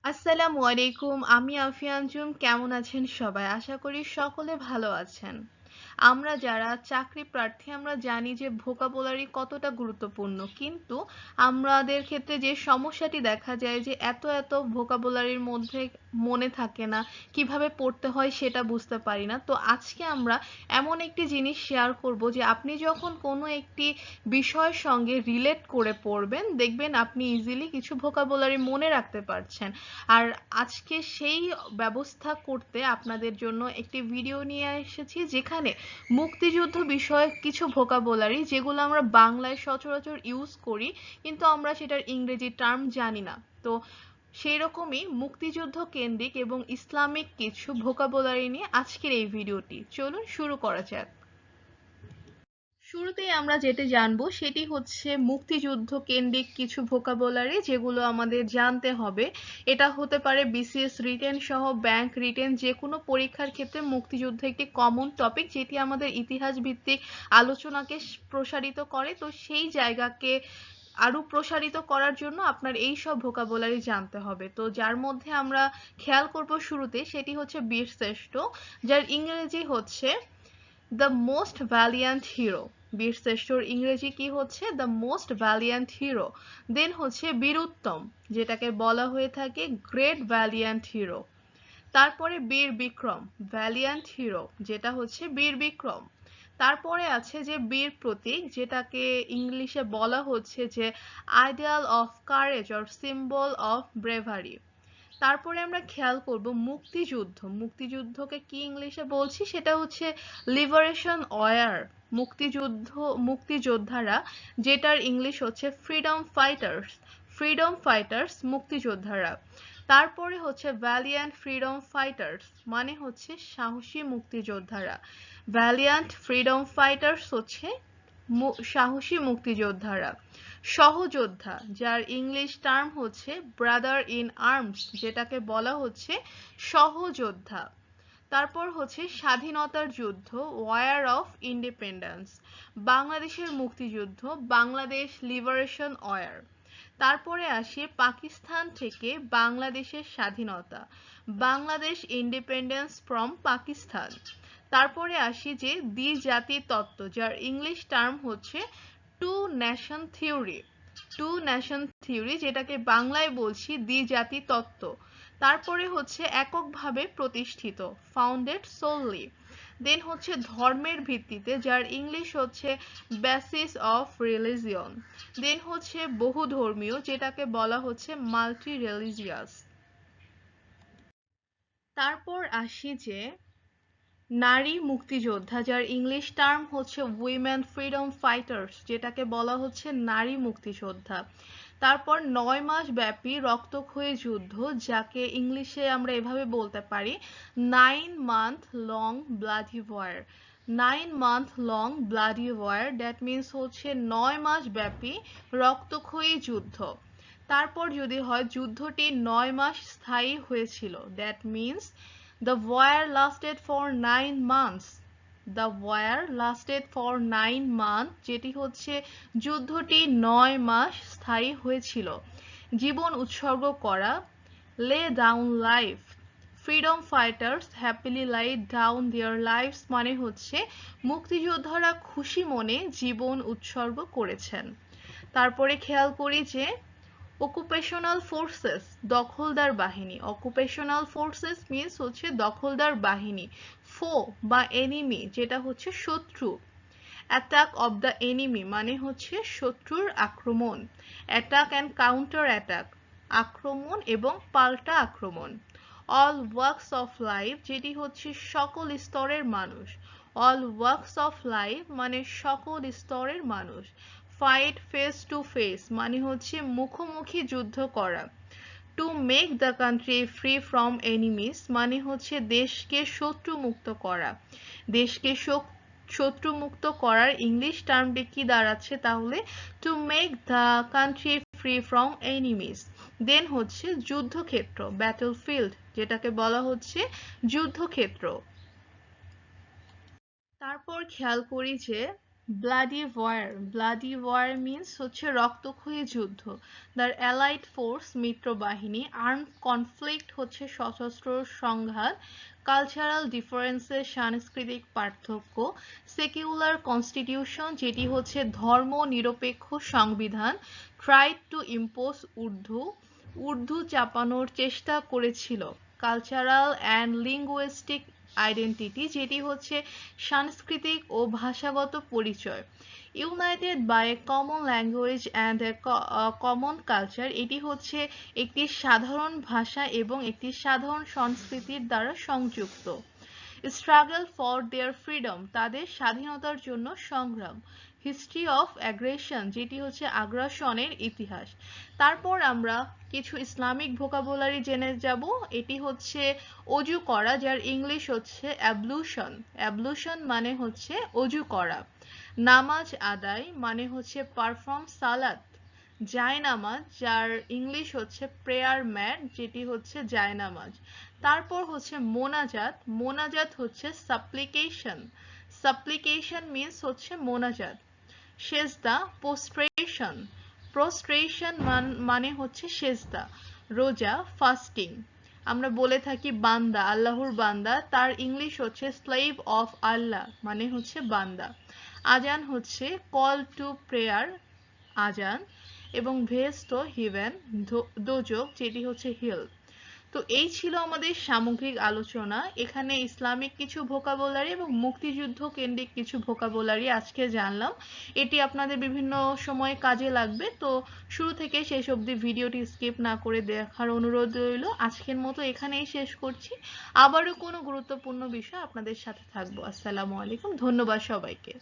আসসালামু আলাইকুম। আমি আফিয়া আঞ্জুম। কেমন আছেন সবাই? আশা করি সকলে ভালো আছেন। আমরা যারা চাকরি প্রার্থী আমরা জানি যে ভোকাবুলারি কতটা গুরুত্বপূর্ণ, কিন্তু আমাদের ক্ষেত্রে যে সমস্যাটি দেখা যায় যে এত ভোকাবুলারির মধ্যে মনে থাকে না, কিভাবে পড়তে হয় সেটা বুঝতে পারি না। তো আজকে আমরা এমন একটি জিনিস শেয়ার করব যে আপনি যখন কোনো একটি বিষয়ের সঙ্গে রিলেট করে পড়বেন, দেখবেন আপনি ইজিলি কিছু ভোকাবুলারি মনে রাখতে পারছেন। আর আজকে সেই ব্যবস্থা করতে আপনাদের জন্য একটি ভিডিও নিয়ে এসেছি, যেখানে মুক্তিযুদ্ধ বিষয়ক কিছু ভোকাবুলারি যেগুলো আমরা বাংলায় সচরাচর ইউজ করি, কিন্তু আমরা সেটার ইংরেজি টার্ম জানি না। তো সেই রকমই মুক্তিযুদ্ধ কেন্দ্রিক এবং ইসলামিক কিছু ভোকাবুলারি নিয়ে আজকের এই ভিডিওটি। চলুন শুরু করা যাক। শুরুতেই আমরা যেটা জানবো সেটি হচ্ছে মুক্তিযুদ্ধ কেন্দ্রিক কিছু ভোকাবুলারি যেগুলো আমাদের জানতে হবে। এটা হতে পারে বিসিএস রিটেন সহ ব্যাংক রিটেন যে কোনো পরীক্ষার ক্ষেত্রে মুক্তিযুদ্ধ একটি কমন টপিক, যেটি আমাদের ইতিহাস ভিত্তিক আলোচনাকে প্রসারিত করে। তো সেই জায়গাকে আরো প্রসারিত করার জন্য আপনার এই সব ভোকাবুলারি জানতে হবে। তো যার মধ্যে আমরা খেয়াল করব শুরুতে, সেটি হচ্ছে বীরশ্রেষ্ঠ, যার ইংরেজি হচ্ছে দ্য মোস্ট ভ্যালিয়ান্ট হিরো। বীরশ্রেষ্ঠর ইংরেজি কি হচ্ছে? The most valiant hero. Then হচ্ছে বীরুত্তম, যেটাকে বলা হয়ে থাকে গ্রেট ভ্যালিয়ান্ট হিরো। তারপরে বীর বিক্রম, ভ্যালিয়ান্ট হিরো, যেটা হচ্ছে বীর বিক্রম। তারপরে আছে যে বীর প্রতীক, যেটাকে ইংলিশে বলা হচ্ছে যে ideal of courage or symbol of bravery. তারপরে আমরা খেয়াল করব মুক্তিযুদ্ধ। মুক্তিযুদ্ধকে কি ইংলিশে বলছি? সেটা হচ্ছে লিবারেশন ওয়ার। মুক্তিযুদ্ধ, মুক্তিযোদ্ধারা, যেটার ইংলিশ হচ্ছে ফ্রিডম ফাইটার্স। ফ্রিডম ফাইটার্স, মুক্তিযোদ্ধারা। তারপরে হচ্ছে ভ্যালিয়ান্ট ফ্রিডম ফাইটার্স, মানে হচ্ছে সাহসী মুক্তিযোদ্ধারা। ভ্যালিয়ান্ট ফ্রিডম ফাইটার্স হচ্ছে সাহসী মুক্তিযোদ্ধারা। সহযোদ্ধা, যার ইংলিশ টার্ম হচ্ছে ব্রাদার ইন আর্মস, যেটাকে বলা হচ্ছে সহযোদ্ধা। তারপর হচ্ছে স্বাধীনতার যুদ্ধ, ওয়ার অফ ইন্ডিপেন্ডেন্স। বাংলাদেশের মুক্তিযুদ্ধ, বাংলাদেশ লিবারেশন ওয়ার। তারপরে আসে পাকিস্তান থেকে বাংলাদেশের স্বাধীনতা, বাংলাদেশ ইন্ডিপেন্ডেন্স ফ্রম পাকিস্তান। তারপরে আসি যে দ্বিজাতি তত্ত্ব, যার ইংলিশ টার্ম হচ্ছে two nation theory. Two nation theory, যেটাকে বাংলায় বলছি দ্বিজাতি তত্ত্ব। তারপরে হচ্ছে এককভাবে প্রতিষ্ঠিত, ফাউন্ডেড সোললি। দেন হচ্ছে ধর্মের ভিত্তিতে, যার ইংলিশ হচ্ছে বেসিস অফ রিলিজিয়ন। দেন হচ্ছে বহুধর্মীয়, যেটাকে বলা হচ্ছে মাল্টি রিলিজিয়াস। তারপর আসি যে নারী মুক্তিযোদ্ধা, যার ইংলিশ টার্ম হচ্ছে উইমেন ফ্রিডম ফাইটার্স, যেটাকে বলা হচ্ছে নারী মুক্তিযোদ্ধা। তারপর 9 মাস ব্যাপী রক্তক্ষয়ী যুদ্ধ, যাকে ইংলিশে আমরা এভাবে বলতে পারি 9 month long bloody war। 9 month long bloody war, that means হচ্ছে 9 মাস ব্যাপী রক্তক্ষয়ী যুদ্ধ। তারপর যদি হয় যুদ্ধটি 9 মাস স্থায়ী হয়েছিল, that means the war lasted for 9 months। The war lasted for 9 months, যেটি হচ্ছে যুদ্ধটি 9 মাস স্থায়ী হয়েছিল। জীবন উৎসর্গ করা, lay down life। Freedom fighters happily laid down their lives, মানে হচ্ছে মুক্তিযোদ্ধারা খুশি মনে জীবন উৎসর্গ করেছেন। তারপরে খেয়াল করি যে অকুপেশনাল ফোর্সেস, দখলদার বাহিনী। অকুপেশনাল ফোর্সেস মিন্স হচ্ছে দখলদার বাহিনী। ফো বা এনিমি, যেটা হচ্ছে শত্রু। অ্যাটাক অব দ্য এনিমি, মানে হচ্ছে শত্রুর আক্রমণ। অ্যাটাক অ্যান্ড কাউন্টার অ্যাটাক, আক্রমণ এবং পাল্টা আক্রমণ। অল ওয়ার্কস অফ লাইফ, যেটি হচ্ছে সকল স্তরের মানুষ। অল ওয়ার্কস অফ লাইফ মানে সকল স্তরের মানুষ। ফাইট ফেস টু ফেস, মানে হচ্ছে মুখোমুখি যুদ্ধ করা। Two make the country free from enemies, মানে হচ্ছে দেশকে শত্রু মুক্ত করা। দেশকে শত্রু মুক্ত করার ইংলিশ টার্মটি কি দাঁড়াচ্ছে তাহলে? To make the country free from enemies. Then হচ্ছে যুদ্ধক্ষেত্র, ব্যাটল ফিল্ড, যেটাকে বলা হচ্ছে যুদ্ধক্ষেত্র। তারপর খেয়াল করি যে ব্লাডি ওয়ার মিন্স হচ্ছে রক্তক্ষয়ী যুদ্ধ। দ্য অ্যালাইড ফোর্স মিত্র বাহিনী, আর্মড কনফ্লিক্ট হচ্ছে সশস্ত্র সংঘাত, কালচারাল ডিফারেন্সেস সাংস্কৃতিক পার্থক্য, সেকুলার কনস্টিটিউশন যেটি হচ্ছে ধর্ম নিরপেক্ষ সংবিধান, ট্রাইড টু ইম্পোজ উর্দু চাপানোর চেষ্টা করেছিল, কালচারাল অ্যান্ড লিঙ্গুইস্টিক আইডেন্টিটি যেটি হচ্ছে সাংস্কৃতিক ও ভাষাগত পরিচয়, united by a common language and a common culture এটি হচ্ছে একটি সাধারণ ভাষা এবং একটি সাধারণ সংস্কৃতির দ্বারা সংযুক্ত, স্ট্রাগল ফর দেয়ার ফ্রিডম তাদের স্বাধীনতার জন্য সংগ্রাম, হিস্ট্রি অফ অ্যাগ্রেশন যেটি হচ্ছে আগ্রাসনের ইতিহাস। তারপর আমরা কিছু ইসলামিক ভোকাবুলারি জেনে যাব। এটি হচ্ছে অজু করা, যার ইংলিশ হচ্ছে অ্যাবলুশন মানে হচ্ছে অজু করা, নামাজ আদায় মানে হচ্ছে পারফর্ম সালাত, জায়নামাজ যার ইংলিশ হচ্ছে প্রেয়ার ম্যাট যেটি হচ্ছে জায়নামাজ। তারপর হচ্ছে মোনাজাত হচ্ছে সাপ্লিকেশন মিন্স হচ্ছে মোনাজাত। সেজদা প্রোস্ট্রেশন মানে হচ্ছে সেজদা। রোজা ফাস্টিং। আমরা বলে থাকি বান্দা, আল্লাহর বান্দা, তার ইংলিশ হচ্ছে স্লেভ অফ আল্লাহ মানে হচ্ছে বান্দা। আজান হচ্ছে কল টু প্রেয়ার, আজান। এবং ভেস্ট হিভেন, দোজক যেটি হচ্ছে হিল। তো এই ছিল আমাদের সামগ্রিক আলোচনা। এখানে ইসলামিক কিছু ভোকাবুলারি এবং মুক্তিযুদ্ধ কেন্দ্রিক কিছু ভোকাবুলারি আজকে জানলাম। এটি আপনাদের বিভিন্ন সময়ে কাজে লাগবে, তো শুরু থেকে শেষ অবধি ভিডিওটি স্কিপ না করে দেখার অনুরোধ রইল। আজকের মতো এখানেই শেষ করছি। আবারও কোনো গুরুত্বপূর্ণ বিষয় আপনাদের সাথে থাকবো। আসসালামু আলাইকুম, ধন্যবাদ সবাইকে।